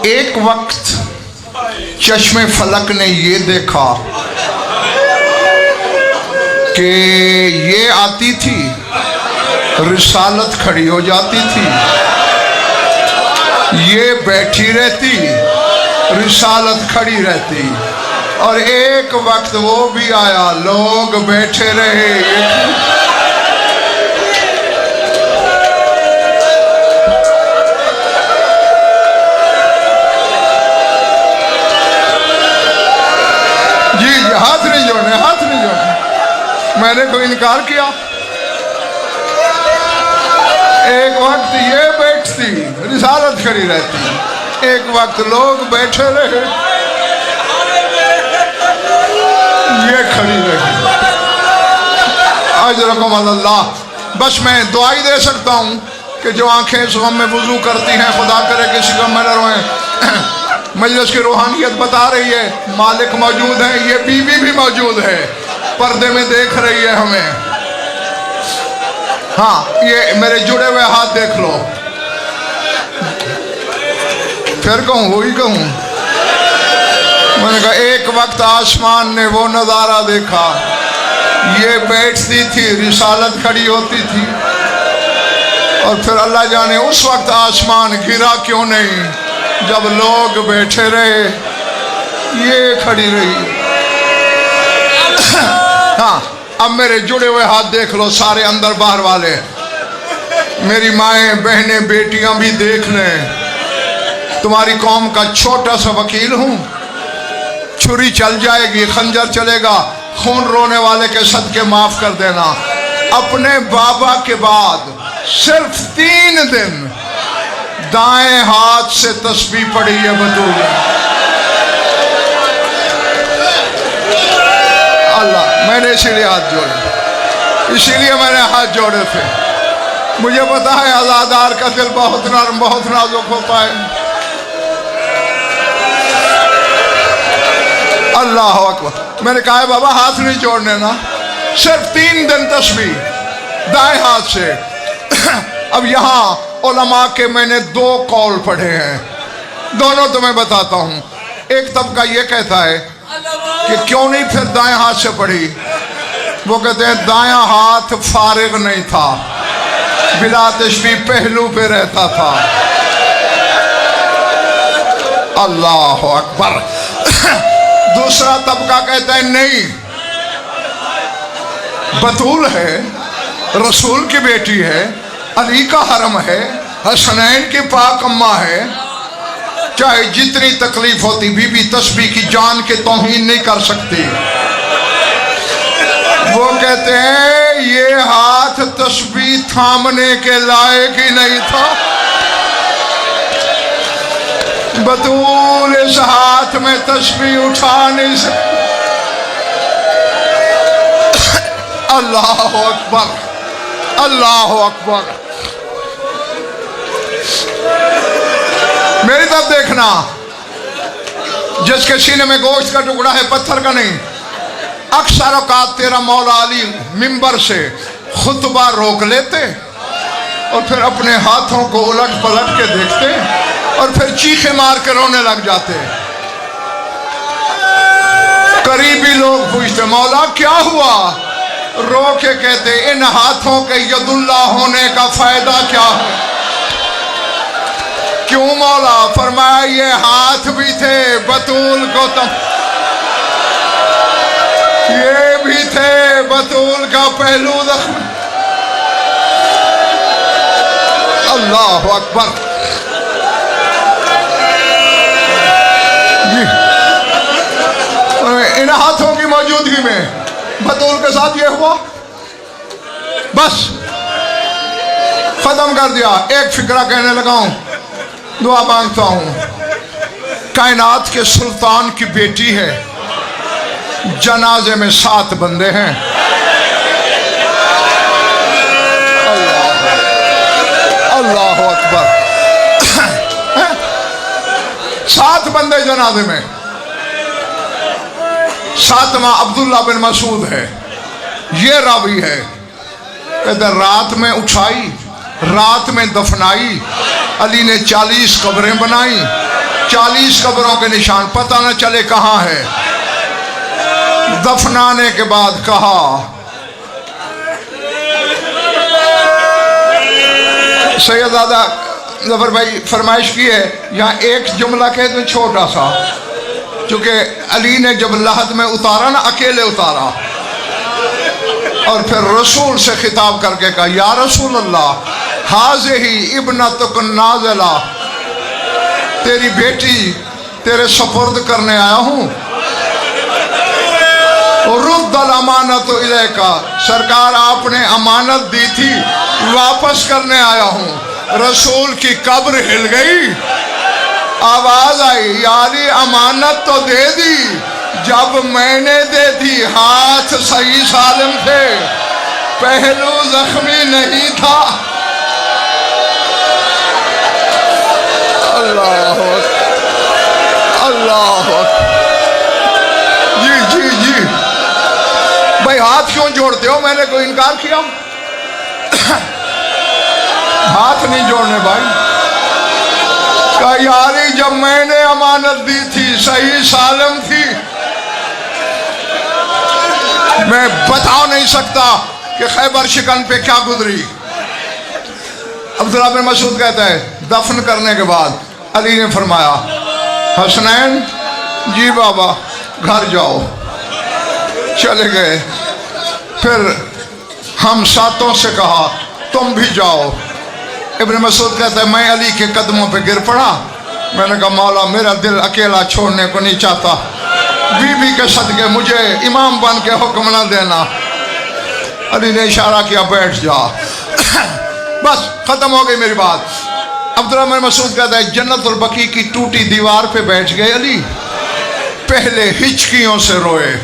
ایک وقت چشم فلک نے یہ دیکھا کہ یہ آتی تھی، رسالت کھڑی ہو جاتی تھی، یہ بیٹھی رہتی، رسالت کھڑی رہتی، اور ایک وقت وہ بھی آیا، لوگ بیٹھے رہے۔ جی ہاتھ نہیں جوڑنے، ہاتھ نہیں جوڑنے، میں نے کوئی انکار کیا؟ ایک وقت یہ بیٹھتی، رسالت کھڑی رہتی، ایک وقت لوگ بیٹھے رہے، یہ کھڑی رہی۔ اجرکم اللہ۔ بس میں دعائی دے سکتا ہوں کہ جو آنکھیں اس غم میں وضو کرتی ہیں، خدا کرے کسی غم میں نہ روئیں۔ مجلس کی روحانیت بتا رہی ہے مالک موجود ہے، یہ بیوی بھی موجود ہے، پردے میں دیکھ رہی ہے ہمیں۔ ہاں یہ میرے جڑے ہوئے ہاتھ دیکھ لو، پھر کہوں وہی کہوں۔ میں نے کہا ایک وقت آسمان نے وہ نظارہ دیکھا، یہ بیٹھتی تھی، رسالت کھڑی ہوتی تھی، اور پھر اللہ جانے اس وقت آسمان گرا کیوں نہیں جب لوگ بیٹھے رہے، یہ کھڑی رہی۔ ہاں اب میرے جڑے ہوئے ہاتھ دیکھ لو سارے اندر باہر والے، میری مائیں بہنیں بیٹیاں بھی دیکھ لیں۔ تمہاری قوم کا چھوٹا سا وکیل ہوں، چھری چل جائے گی، خنجر چلے گا، خون رونے والے کے صدقے معاف کر دینا۔ اپنے بابا کے بعد صرف 3 دن دائیں ہاتھ سے تسبیح پڑھی ہے بطول۔ اللہ، میں نے اسی لیے ہاتھ جوڑے، اسی لیے میں نے ہاتھ جوڑے تھے۔ مجھے پتا ہے عزادار کا دل بہت نرم، بہت نازک ہوتا ہے۔ اللہ اکبر۔ میں نے کہا ہے بابا ہاتھ نہیں جوڑنے نا، صرف 3 دن تسبیح دائیں ہاتھ سے۔ اب یہاں علماء کے میں نے 2 قول پڑھے ہیں، دونوں تمہیں بتاتا ہوں۔ ایک طبقہ یہ کہتا ہے کہ کیوں نہیں پھر دائیں ہاتھ سے پڑھی؟ وہ کہتے ہیں دائیں ہاتھ فارغ نہیں تھا، بلا تشبیہ پہلو پہ رہتا تھا۔ اللہ اکبر۔ دوسرا طبقہ کہتا ہے نہیں، بطول ہے، رسول کی بیٹی ہے، علی کا حرم ہے، حسنین کی پاک اماں ہے، چاہے جتنی تکلیف ہوتی بی بی تسبیح کی جان کے توہین نہیں کر سکتی۔ وہ کہتے ہیں یہ ہاتھ تسبیح تھامنے کے لائق ہی نہیں تھا، بطول اس ہاتھ میں تسبیح اٹھا نہیں سکتی۔ اللہ اکبر، اللہ اکبر۔ میری طرف دیکھنا، جس کے سینے میں گوشت کا ٹکڑا ہے پتھر کا نہیں۔ اکثر اوقات تیرا مولا علی منبر سے خطبہ روک لیتے اور پھر اپنے ہاتھوں کو الٹ پلٹ کے دیکھتے اور پھر چیخے مار کے رونے لگ جاتے۔ قریبی لوگ پوچھتے مولا کیا ہوا؟ رو کے کہتے ان ہاتھوں کے ید اللہ ہونے کا فائدہ کیا ہے؟ کیوں مولا؟ فرمایا یہ ہاتھ بھی تھے بطول کو یہ بھی تھے بطول کا پہلو زخم۔ اللہ اکبر۔ ان ہاتھوں کی موجودگی میں بطول کے ساتھ یہ ہوا، بس ختم کر دیا۔ ایک فکرہ کہنے لگا ہوں، دعا مانگتا ہوں۔ کائنات کے سلطان کی بیٹی ہے، جنازے میں 7 بندے ہیں۔ اللہ اکبر۔ 7 بندے جنازے میں، 7واں عبداللہ بن مسعود ہے۔ یہ راوی ہے، کہتے رات میں اٹھائی، رات میں دفنائی، علی نے 40 قبریں بنائی، 40 قبروں کے نشان، پتہ نہ چلے کہاں ہے۔ دفنانے کے بعد کہا، سیدزادہ ظفر بھائی فرمائش کی ہے، یہاں ایک جملہ کہہ دوں چھوٹا سا، چونکہ علی نے جب لحد میں اتارا نا، اکیلے اتارا، اور پھر رسول سے خطاب کر کے کہا، یا رسول اللہ، ہاذہ ابنتک النازلہ، تیری بیٹی تیرے سپرد کرنے آیا ہوں، رد الامانت الیکا، سرکار آپ نے امانت دی تھی، واپس کرنے آیا ہوں۔ رسول کی قبر ہل گئی، آواز آئی، یا علی امانت تو دے دی، جب میں نے دے دی ہاتھ صحیح سالم تھے، پہلو زخمی نہیں تھا۔ اللہ اللہ، جی بھائی ہاتھ کیوں جوڑتے ہو؟ میں نے کوئی انکار کیا؟ ہاتھ نہیں جوڑنے بھائی۔ کہا یاری جب میں نے امانت دی تھی، صحیح سالم تھی، میں بتا نہیں سکتا کہ خیبر شکن پہ کیا گزری۔ عبداللہ بن مسعود کہتا ہے، دفن کرنے کے بعد علی نے فرمایا، حسنین جی بابا گھر جاؤ، چلے گئے۔ پھر ہم ساتوں سے کہا تم بھی جاؤ۔ ابن مسعود کہتا ہے میں علی کے قدموں پہ گر پڑا، میں نے کہا مولا میرا دل اکیلا چھوڑنے کو نہیں چاہتا، بی بی کے صدقے مجھے امام بن کے حکم نہ دینا۔ علی نے اشارہ کیا بیٹھ جا، بس ختم ہو گئی میری بات۔ عبداللہ بن مسعود کہتا ہے جنت البقیع کی ٹوٹی دیوار پہ بیٹھ گئے علی، پہلے ہچکیوں سے روئے،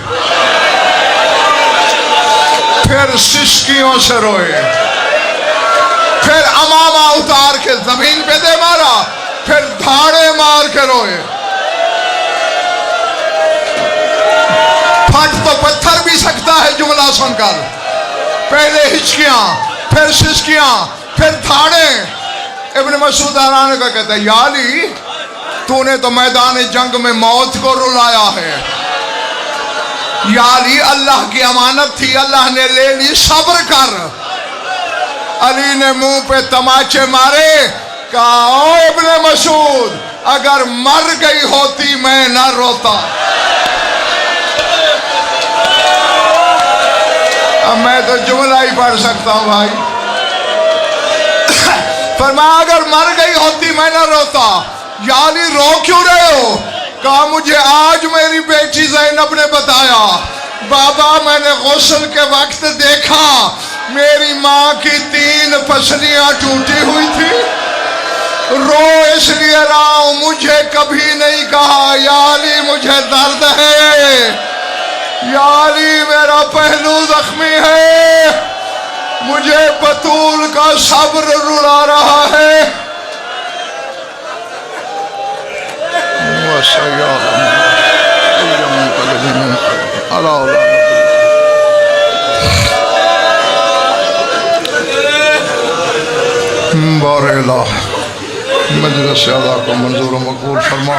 پھر سسکیوں سے روئے، پھر امامہ اتار کے زمین پہ دے مارا، پھر دھاڑے مار کے روئے۔ پھٹ تو پتھر بھی سکتا ہے جملہ سن کر، پہلے ہچکیاں، پھر سسکیاں، پھر دھاڑے۔ ابن مسعود حیران کا کہتا ہے یا علی تو نے تو میدان جنگ میں موت کو رلایا ہے، یا علی اللہ کی امانت تھی، اللہ نے لے لی، صبر کر۔ علی نے منہ پہ تماچے مارے، کہا او ابن مسعود اگر مر گئی ہوتی میں نہ روتا۔ اب میں تو جملہ ہی پڑھ سکتا ہوں بھائی۔ فرمایا اگر مر گئی ہوتی میں نہ روتا۔ یا علی رو کیوں رہے ہو؟ کہا مجھے آج میری بیٹی زینب نے بتایا، بابا میں نے غسل کے وقت دیکھا میری ماں کی 3 پسلیاں ٹوٹی ہوئی تھی، رو اس لیے رہا ہوں، مجھے کبھی نہیں کہا یا علی مجھے درد ہے، یا علی میرا پہلو زخمی ہے، مجھے بطول کا صبر رلا رہا ہے۔ بار الہ مجلس اعلیٰ کو منظور و مقبول فرما۔